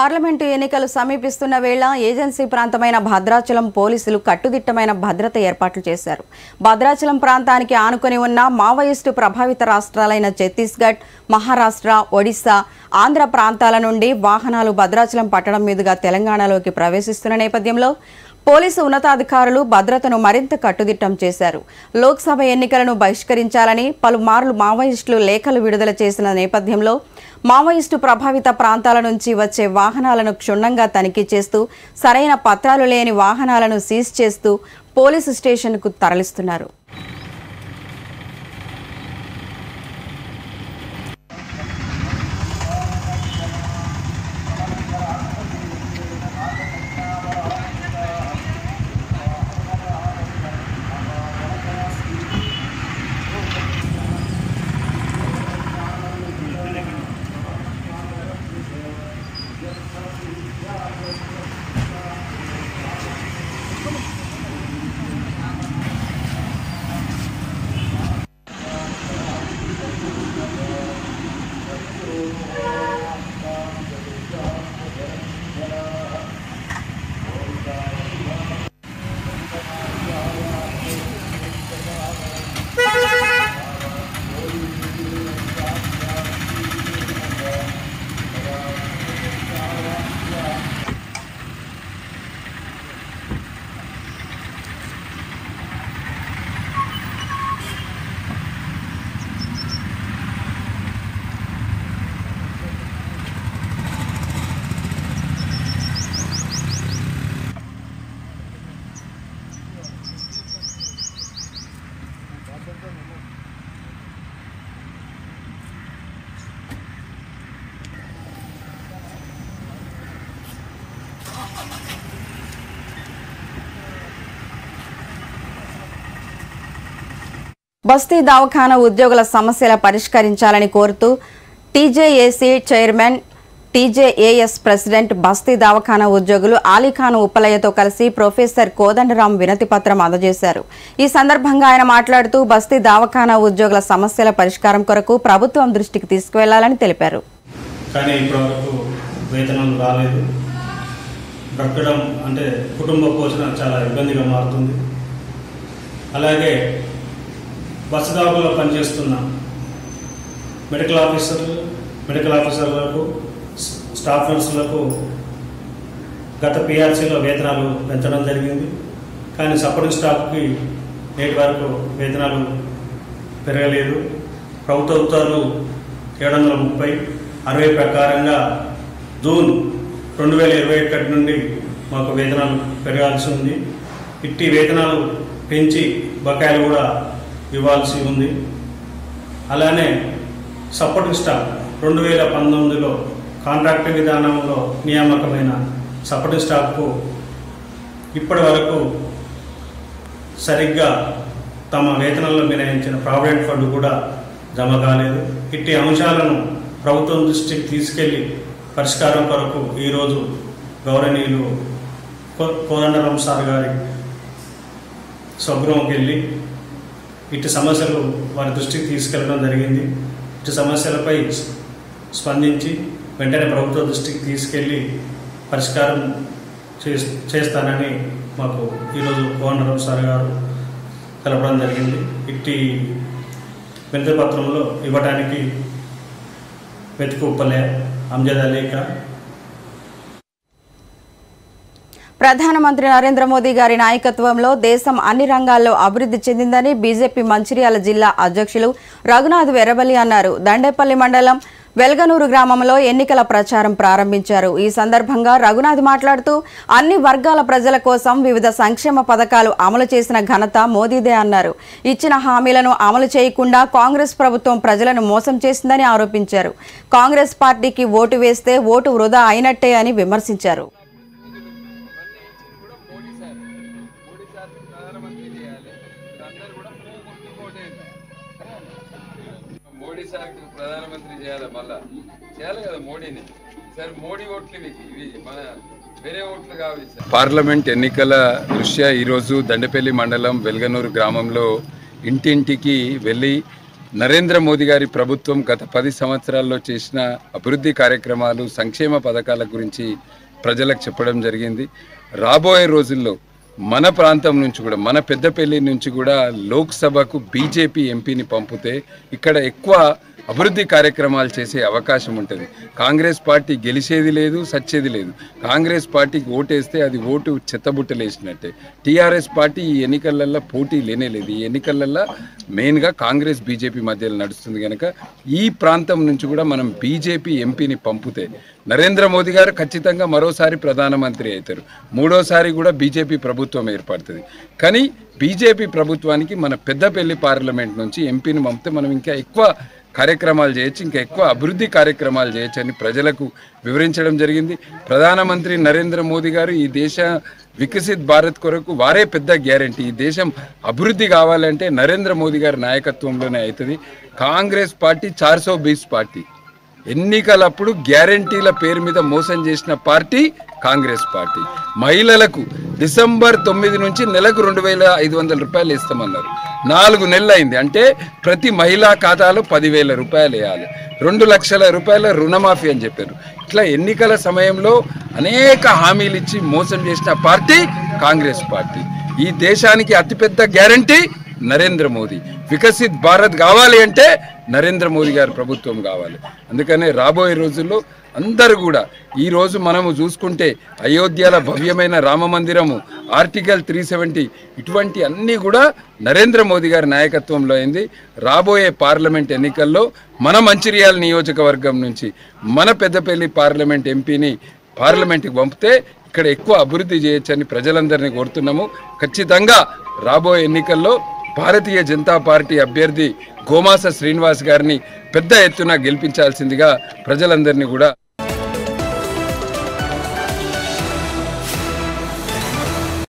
Parliament ఎన్నికలు సమీపిస్తున్న వేళ ఏజెన్సీ ప్రాంతమైన భద్రాచలం పోలీసులు కట్టుదిట్టమైన భద్రత ఏర్పాట్లు చేశారు. భద్రాచలం ప్రాంతానికి ఆనుకొని ఉన్న మావోయిస్టు ప్రభావిత రాష్ట్రాలైన ఛత్తీస్గఢ్, మహారాష్ట్ర, ఒడిశా, ఆంధ్ర ప్రాంతాల నుండి వాహనాలు భద్రాచలం పట్టణం మీదుగా తెలంగాణలోకి ప్రవేశిస్తున్న నేపథ్యంలో పోలీసు ఉన్నతాధికారులు భద్రతను మరింత కట్టుదిట్టం చేశారు. లోక్సభ ఎన్నికలను బహిష్కరించాలని పలుమార్లు మావోయిస్టులు లేఖలు విడుదల చేసిన నేపథ్యంలో మావోయిస్టు ప్రభావిత ప్రాంతాల నుంచి వచ్చే వాహనాలను క్షుణ్ణంగా తనిఖీ చేస్తూ సరైన పత్రాలు లేని వాహనాలను సీజ్ చేస్తూ పోలీసు స్టేషన్కు తరలిస్తున్నారు. బస్తీ దవాఖానా ఉద్యోగుల సమస్యల పరిష్కరించాలని కోరుతూ టీజేఏసీ చైర్మన్, టీజేఏఎస్ ప్రెసిడెంట్ బస్తీ దవాఖానా ఉద్యోగులు ఆలీఖాన్ ఉప్పలయ్యతో కలిసి ప్రొఫెసర్ కోదండరాం వినతి పత్రం అందజేశారు. ఈ సందర్భంగా ఆయన మాట్లాడుతూ బస్తీ దవాఖానా ఉద్యోగుల సమస్యల పరిష్కారం కొరకు ప్రభుత్వం దృష్టికి తీసుకువెళ్లాలని తెలిపారు. కానీ ఇప్పటివరకు వేతనాలు రాలేదు. బ్రతకడం అంటే కుటుంబ పోషణ చాలా ఇబ్బందిగా మారుతుంది. అలాగే బస్సు దవాఖానలో పనిచేస్తున్న మెడికల్ ఆఫీసర్లకు, స్టాఫ్ నర్సులకు గత పిఆర్సీలో వేతనాలు పెంచడం జరిగింది. కానీ సపోర్టింగ్ స్టాఫ్కి నేటి వరకు వేతనాలు పెరగలేదు. ప్రభుత్వ ఉత్తర్వులు 730/60 ప్రకారంగా జూన్ 2021 నుండి మాకు వేతనాలు పెరగాల్సి ఉంది. ఇట్టి వేతనాలు పెంచి బకాయిలు కూడా ఇవ్వాల్సి ఉంది. అలానే సపోర్టింగ్ స్టాఫ్ 2019లో కాంట్రాక్ట్ విధానంలో నియామకమైన సపోర్టింగ్ స్టాఫ్కు ఇప్పటి వరకు సరిగ్గా తమ వేతనంలో మినహాయించిన ప్రావిడెంట్ ఫండ్ కూడా జమ కాలేదు. ఇట్టి అంశాలను ప్రభుత్వం దృష్టికి తీసుకెళ్లి పరిష్కారం కొరకు ఈరోజు గౌరవనీయులు కోదండరాం సార్ గారి స్వగృహంకి వెళ్ళి ఇటు సమస్యలు వారి దృష్టికి తీసుకెళ్లడం జరిగింది. ఇటు సమస్యలపై స్పందించి వెంటనే ప్రభుత్వ దృష్టికి తీసుకెళ్లి పరిష్కారం చేస్తానని మాకు ఈరోజు కోదండరాం సార్ గారు తెలపడం జరిగింది. ఇట్టి వినతి పత్రంలో ఇవ్వడానికి వెతుకు ఉప్పలే, అంజద్ అలీ ఖాన్. ప్రధానమంత్రి నరేంద్ర మోదీ గారి నాయకత్వంలో దేశం అన్ని రంగాల్లో అభివృద్ధి చెందిందని బీజేపీ మంచిర్యాల జిల్లా అధ్యక్షులు రఘునాథ్ వెరబలి అన్నారు. దండేపల్లి మండలం వెల్గనూరు గ్రామంలో ఎన్నికల ప్రచారం ప్రారంభించారు. ఈ సందర్భంగా రఘునాథ్ మాట్లాడుతూ అన్ని వర్గాల ప్రజల కోసం వివిధ సంక్షేమ పథకాలు అమలు చేసిన ఘనత మోదీదే అన్నారు. ఇచ్చిన హామీలను అమలు చేయకుండా కాంగ్రెస్ ప్రభుత్వం ప్రజలను మోసం చేసిందని ఆరోపించారు. కాంగ్రెస్ పార్టీకి ఓటు వేస్తే ఓటు వృధా అయినట్టే అని విమర్శించారు. ప్రధానమంత్రి చేయాలి, మళ్ళా చేయాలి కదా మోడీని. సరే మోడీ ఓట్లు ఇవి మన వేరే ఓట్లు కావాలి. పార్లమెంట్ ఎన్నికల దృష్ట్యా ఈరోజు దండపల్లి మండలం వెల్గనూరు గ్రామంలో ఇంటింటికి వెళ్ళి నరేంద్ర మోదీ గారి ప్రభుత్వం గత 10 సంవత్సరాల్లో చేసిన అభివృద్ధి కార్యక్రమాలు, సంక్షేమ పథకాల గురించి ప్రజలకు చెప్పడం జరిగింది. రాబోయే రోజుల్లో మన ప్రాంతం నుంచి కూడా, మన పెద్దపల్లి నుంచి కూడా లోక్సభకు బీజేపీ ఎంపీని పంపితే ఇక్కడ ఎక్కువ అభివృద్ధి కార్యక్రమాలు చేసే అవకాశం ఉంటుంది. కాంగ్రెస్ పార్టీ గెలిచేది లేదు, సచ్చేది లేదు. కాంగ్రెస్ పార్టీకి ఓటేస్తే అది ఓటు చెత్తబుట్టలేసినట్టే. టీఆర్ఎస్ పార్టీ ఈ ఎన్నికలల్లో పోటీ లేనేలేదు. ఈ ఎన్నికలల్లో మెయిన్గా కాంగ్రెస్ బీజేపీ మధ్యలో నడుస్తుంది కనుక ఈ ప్రాంతం నుంచి కూడా మనం బీజేపీ ఎంపీని పంపితే నరేంద్ర మోదీ గారు ఖచ్చితంగా మరోసారి ప్రధానమంత్రి అవుతారు. మూడోసారి కూడా బీజేపీ ప్రభుత్వం ఏర్పడుతుంది. కానీ బీజేపీ ప్రభుత్వానికి మన పెద్దపల్లి పార్లమెంట్ నుంచి ఎంపీని పంపితే మనం ఇంకా ఎక్కువ కార్యక్రమాలు చేయొచ్చు, ఇంకా ఎక్కువ అభివృద్ధి కార్యక్రమాలు చేయొచ్చు అని ప్రజలకు వివరించడం జరిగింది. ప్రధానమంత్రి నరేంద్ర మోదీ గారు ఈ దేశ వికసిత్ భారత్ కొరకు వారే పెద్ద గ్యారంటీ. ఈ దేశం అభివృద్ధి కావాలంటే నరేంద్ర మోదీ గారి నాయకత్వంలోనే అవుతుంది. కాంగ్రెస్ పార్టీ 420 పార్టీ, ఎన్నికలప్పుడు గ్యారంటీల పేరు మీద మోసం చేసిన పార్టీ కాంగ్రెస్ పార్టీ. మహిళలకు డిసెంబర్ 9 నుంచి నెలకు 2,500 రూపాయలు ఇస్తామన్నారు. 4 నెలలు అయింది. అంటే ప్రతి మహిళా ఖాతాలో 10,000 రూపాయలు వేయాలి. 2 లక్షల రూపాయల రుణమాఫీ అని చెప్పారు. ఇట్లా ఎన్నికల సమయంలో అనేక హామీలు ఇచ్చి మోసం చేసిన పార్టీ కాంగ్రెస్ పార్టీ. ఈ దేశానికి అతిపెద్ద గ్యారంటీ నరేంద్ర మోదీ. వికసిత్ భారత్ కావాలి అంటే నరేంద్ర మోదీ గారి ప్రభుత్వం కావాలి. అందుకనే రాబోయే రోజుల్లో అందరూ కూడా ఈరోజు మనము చూసుకుంటే అయోధ్యల భవ్యమైన రామ మందిరము, ఆర్టికల్ 370 ఇటువంటి అన్నీ కూడా నరేంద్ర మోదీ గారి నాయకత్వంలో అయింది. రాబోయే పార్లమెంట్ ఎన్నికల్లో మన మంచిర్యాల నియోజకవర్గం నుంచి మన పెద్దపల్లి పార్లమెంట్ ఎంపీని పార్లమెంట్కి పంపితే ఇక్కడ ఎక్కువ అభివృద్ధి చేయొచ్చని ప్రజలందరినీ కోరుతున్నాము. ఖచ్చితంగా రాబోయే ఎన్నికల్లో భారతీయ జనతా పార్టీ అభ్యర్థి గోమాస శ్రీనివాస్ గారిని పెద్ద ఎత్తున గెలిపించాల్సిందిగా ప్రజలందరినీ కూడా